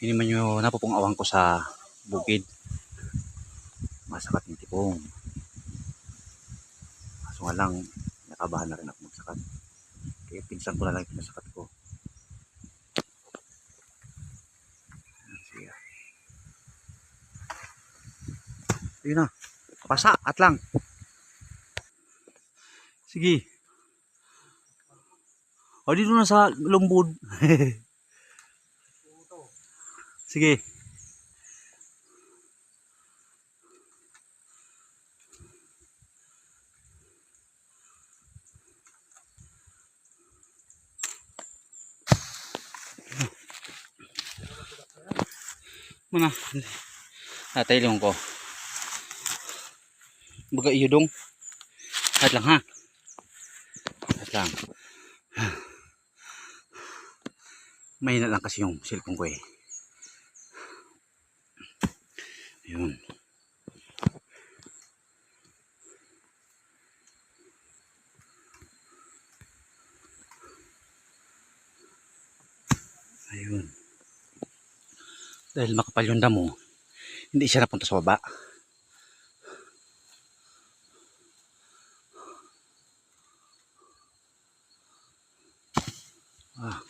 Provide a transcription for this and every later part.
Hindi man nyo napupungawang ko sa bukid. Masakat yung tipong. Kaso nga lang, nakabahan na rin ako magsakat. Kaya pinsan ko na lang pinasakat ko. Sige. Ayun na. Pasa at lang. Sige. O dito na sa lumbod. Sige. Mana? Nataylong ko. Baga iyo dong. At lang ha. At lang. May na lang kasi yung cellphone ko eh. Ayun. Ayun. Dahil makapal yung damo, hindi siya napunta sa baba. Ah.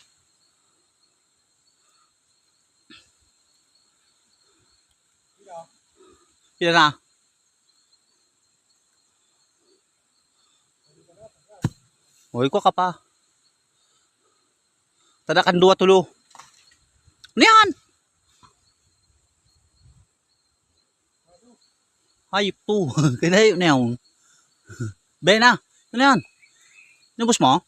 Pila na? Uy ko ka pa. Tadakan 2 tulo. Ano yan? Hayop to. Kailayo na yun. Be na. Ano yan? Nabos mo?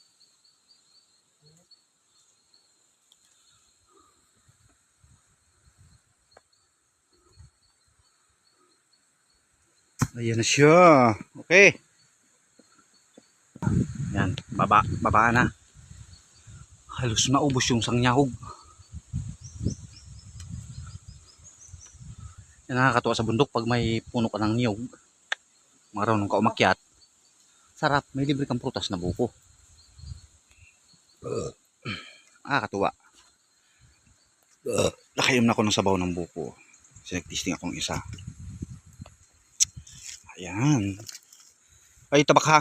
Ayan na siya. Okay. Yan. Baba na. Halos naubos yung sangyahog. Yan, nakakatuwa sa bundok pag may puno ka ng niyog. Marunong ka umakyat. Sarap. May libre kang prutas na buko. Nakakatuwa. Nakainom na ako ng sabaw ng buko. Kasi nag-testing akong isa. Ayan. Ay, tabak ha.